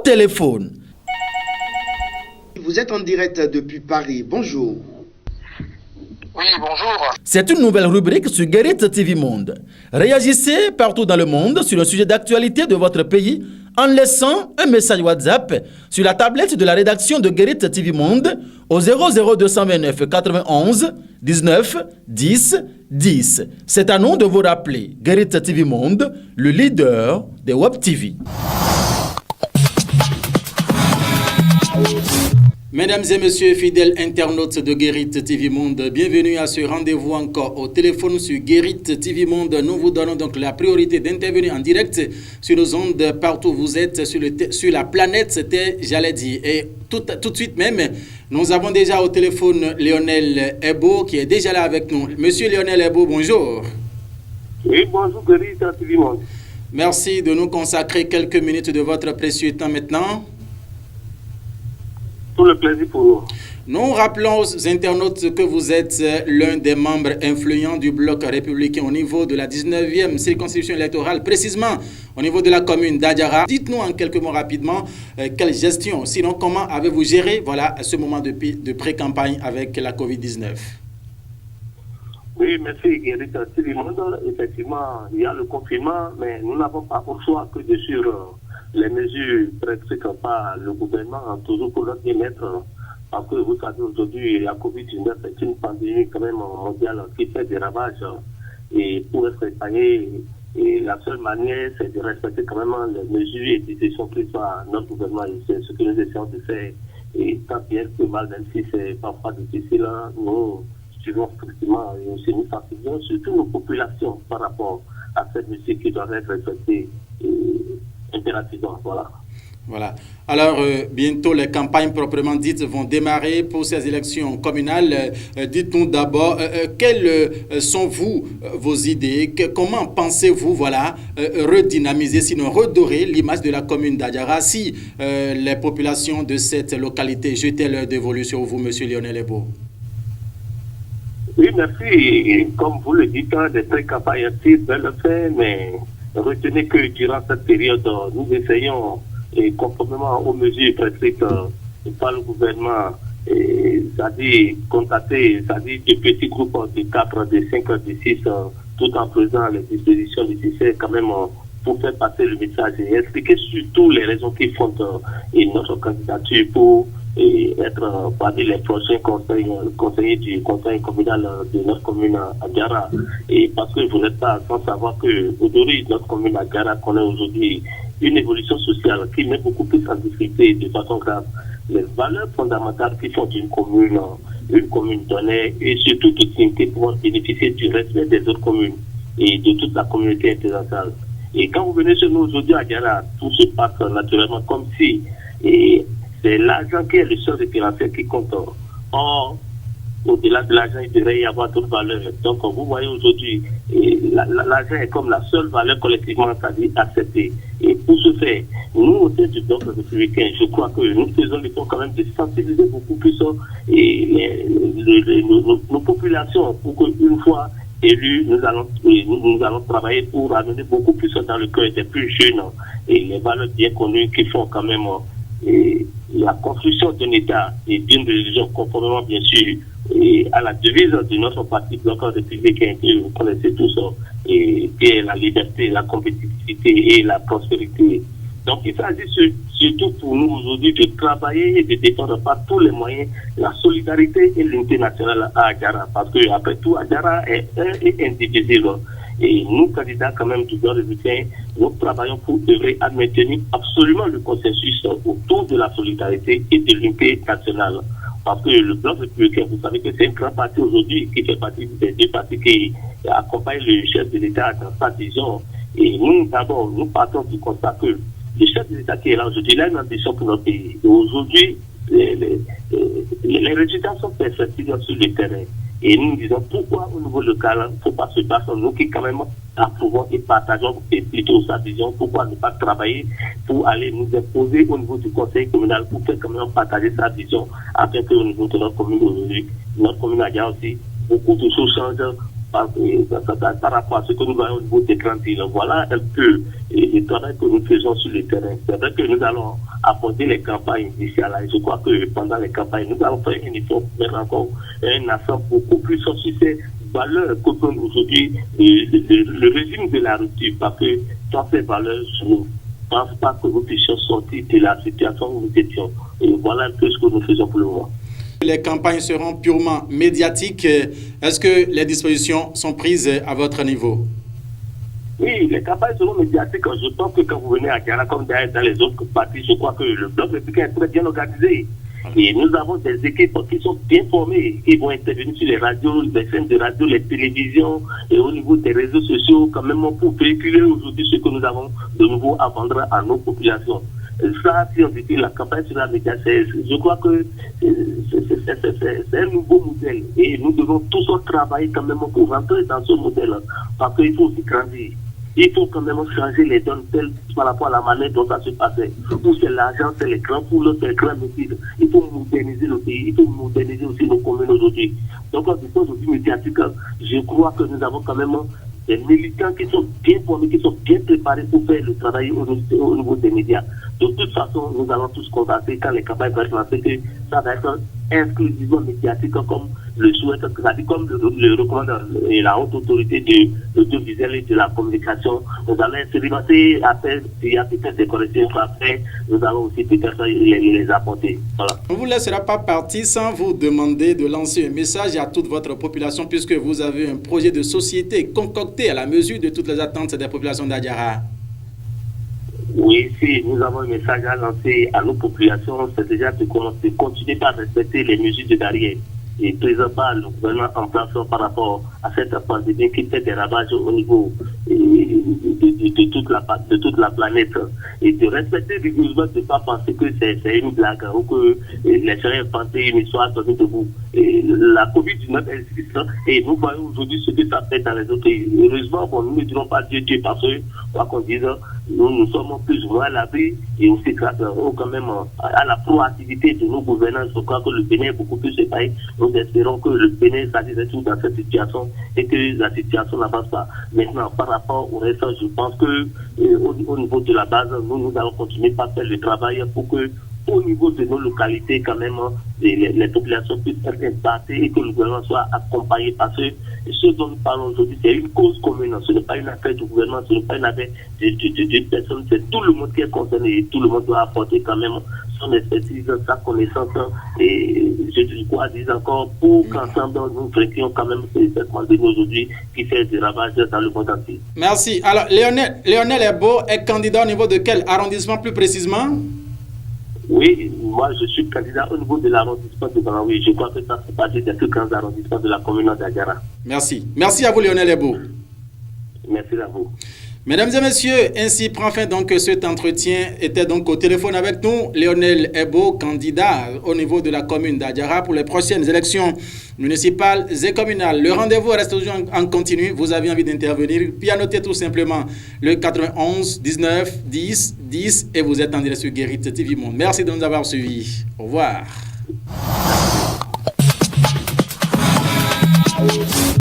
téléphone. Vous êtes en direct depuis Paris. Bonjour. Oui, bonjour. C'est une nouvelle rubrique sur Guérit TV Monde. Réagissez partout dans le monde sur le sujet d'actualité de votre pays en laissant un message WhatsApp sur la tablette de la rédaction de Guérit TV Monde au 00229 91 19 10 10. C'est à nous de vous rappeler Guérit TV Monde, le leader des Web TV. Mesdames et messieurs, fidèles internautes de Guérit TV Monde, bienvenue à ce rendez-vous encore au téléphone sur Guérit TV Monde. Nous vous donnons donc la priorité d'intervenir en direct sur nos ondes partout où vous êtes sur la planète, c'était, j'allais dire. Et tout de suite même, nous avons déjà au téléphone Lionel Ebo qui est déjà là avec nous. Monsieur Lionel Ebo, bonjour. Oui, bonjour Guérit TV Monde. Merci de nous consacrer quelques minutes de votre précieux temps maintenant. Tout le plaisir pour nous. Nous rappelons aux internautes que vous êtes l'un des membres influents du bloc républicain au niveau de la 19e circonscription électorale, précisément au niveau de la commune d'Adjara. Dites-nous en quelques mots rapidement quelle gestion, sinon comment avez-vous géré ce moment de pré-campagne avec la Covid-19? Oui, merci Guérit TV Monde. Effectivement, il y a le confinement, mais nous n'avons pas pour choix que de suivre les mesures prescrites par le gouvernement, toujours pour notre bien-être. Parce que vous savez, aujourd'hui, la Covid-19 est une pandémie quand même mondiale qui fait des ravages. Et pour être épargné, la seule manière, c'est de respecter quand même les mesures et décisions prises par notre gouvernement. Et c'est ce que nous essayons de faire. Et tant bien que mal, même si c'est parfois difficile, nous suivons strictement et aussi nous sensibilisons surtout nos populations par rapport à cette mesure qui doit être respectée impérativement. Voilà. Alors, bientôt, les campagnes proprement dites vont démarrer pour ces élections communales. Dites-nous d'abord, quelles sont vos idées? Comment pensez-vous redynamiser, sinon redorer l'image de la commune d'Adjara si les populations de cette localité jetaient leur dévolu sur vous, M. Lionel Ebo? Oui, merci. Comme vous le dites, des pré-campagnes actives le faire, mais retenez que durant cette période, nous essayons, et conformément aux mesures prescrites par le gouvernement, c'est-à-dire contacter de petits groupes de 4, de 5, de 6, tout en faisant les dispositions nécessaires quand même pour faire passer le message et expliquer surtout les raisons qui font notre candidature pour être parmi les prochains conseillers du conseil communal de notre commune Adjara. Et parce que vous n'êtes pas sans savoir que aujourd'hui notre commune Adjara connaît aujourd'hui une évolution sociale qui met beaucoup plus en difficulté de façon grave les valeurs fondamentales qui font une commune donnée et surtout de dignité pour bénéficier du respect des autres communes et de toute la communauté internationale. Et quand vous venez chez nous aujourd'hui à Adjara, tout se passe naturellement comme si c'est l'argent qui est le seul référentiel qui compte. Or, au-delà de l'argent, il devrait y avoir d'autres valeurs. Donc, vous voyez aujourd'hui, l'argent est comme la seule valeur collectivement acceptée. Et pour ce faire, nous, au sein du bloc républicain, je crois que nous faisons l'effort quand même de sensibiliser beaucoup plus nos populations pour qu'une fois élus, nous allons travailler pour amener beaucoup plus dans le cœur des plus jeunes et les valeurs bien connues qui font quand même la construction d'un État et d'une religion conformément bien sûr à la devise de notre parti bloc républicain que vous connaissez tous, qui est la liberté, la compétitivité et la prospérité. Donc il s'agit surtout pour nous aujourd'hui de travailler et de défendre par tous les moyens la solidarité et l'unité nationale à Adjara, parce que après tout Adjara est indivisible. Et nous, candidats quand même du bloc républicain, nous travaillons pour œuvrer à maintenir absolument le consensus autour de la solidarité et de l'unité nationale. Parce que le bloc républicain, vous savez que c'est un grand parti aujourd'hui qui fait partie des deux partis qui accompagnent le chef de l'État dans sa vision. Et nous, d'abord, nous partons du constat que le chef de l'État qui est là aujourd'hui, il a une ambition pour notre pays. Et aujourd'hui, les résultats sont perceptibles sur le terrain. Et nous disons pourquoi au niveau local, il ne faut pas se battre, nous qui quand même approuvons et partageons plutôt sa vision, pourquoi ne pas travailler pour aller nous imposer au niveau du conseil communal pour faire quand même partager sa vision afin qu'au niveau de notre commune aujourd'hui, notre commune a aussi beaucoup de choses changent par rapport à ce que nous voyons au niveau des grandes villes. Voilà un peu le travail que nous faisons sur le terrain. C'est vrai que nous allons aborder les campagnes initiales. Et je crois que pendant les campagnes, nous allons faire un effort pour faire encore un accent beaucoup plus sur ces valeurs que prend aujourd'hui le régime de la rupture, parce que sans ces valeurs, je ne pense pas que nous puissions sortir de la situation où nous étions. Et voilà un peu ce que nous faisons pour le moment. Les campagnes seront purement médiatiques. Est-ce que les dispositions sont prises à votre niveau? Oui, les campagnes seront médiatiques. Je pense que quand vous venez à Diara, comme dans les autres partis, je crois que le bloc républicain est très bien organisé. Et nous avons des équipes qui sont bien formées, qui vont intervenir sur les radios, les chaînes de radio, les télévisions et au niveau des réseaux sociaux, quand même pour véhiculer aujourd'hui ce que nous avons de nouveau à vendre à nos populations. Ça, si on dit que la campagne sur la médiatique, je crois que c'est un nouveau modèle et nous devons tous travailler quand même pour rentrer dans ce modèle parce qu'il faut aussi grandir. Il faut quand même changer les donnes telles par rapport à la manière dont ça se passait. Où c'est l'argent, c'est les grands poules, c'est les grands métiers. Il faut moderniser le pays, il faut moderniser aussi nos communes aujourd'hui. Donc, en disant aujourd'hui médiatique, je crois que nous avons quand même des militants qui sont bien formés, qui sont bien préparés pour faire le travail au niveau des médias. De toute façon, nous allons tous constater quand les campagnes vont être lancées que ça va être exclusivement médiatique comme le souhaite, c'est-à-dire comme le recommande la haute autorité de l'audiovisuel et de la communication. Nous allons expérimenter, après, il y a peut-être des corrections après, nous allons aussi peut-être les apporter. Voilà. On ne vous laissera pas partir sans vous demander de lancer un message à toute votre population puisque vous avez un projet de société concocté à la mesure de toutes les attentes des populations d'Adiara. Oui, si nous avons un message à lancer à nos populations, c'est déjà de continuer à respecter les mesures de barrière et présent par le gouvernement en place par rapport à cette pandémie qui fait des ravages au niveau de toute la planète et de respecter rigoureusement, de ne pas penser que c'est une blague ou que les gens ont pensé une histoire tournée debout. La COVID-19 existe et nous voyons aujourd'hui ce que ça fait dans les autres pays. Heureusement, nous ne dirons pas Dieu parce que, quoi qu'on dise, nous sommes plus ou moins à l'abri et aussi grâce quand même à la proactivité de nos gouvernants. Je crois que le Bénin est beaucoup plus séparé. Nous espérons que le Bénin s'attire tout dans cette situation et que la situation n'avance pas. Maintenant, par rapport au reste, je pense que au niveau de la base, nous allons continuer à faire le travail pour que au niveau de nos localités, quand même, les populations puissent être impactées et que le gouvernement soit accompagné parce que ce dont nous parlons aujourd'hui, c'est une cause commune. Ce n'est pas une affaire du gouvernement, ce n'est pas une affaire d'une personne, c'est tout le monde qui est concerné et tout le monde doit apporter quand même son expertise, sa connaissance et je crois dire encore pour qu'ensemble nous traitions quand même cette pandémie aujourd'hui qui fait des ravages dans le monde entier. Merci. Alors, Lionel Ebo est candidat au niveau de quel arrondissement plus précisément? Oui, moi je suis candidat au niveau de l'arrondissement de Banaoui. Je crois que ça fait partie des plus grands arrondissements de la commune d'Adiara. Merci. Merci à vous, Lionel Ebo. Merci à vous. Mesdames et messieurs, ainsi prend fin donc cet entretien. Était donc au téléphone avec nous Lionel Ebo, candidat au niveau de la commune d'Adiara pour les prochaines élections municipales et communales. Le rendez-vous reste toujours en continu. Vous avez envie d'intervenir, puis annotez tout simplement le 91 19 10 10 et vous êtes en direct sur Guérite TV Monde. Merci de nous avoir suivis. Au revoir.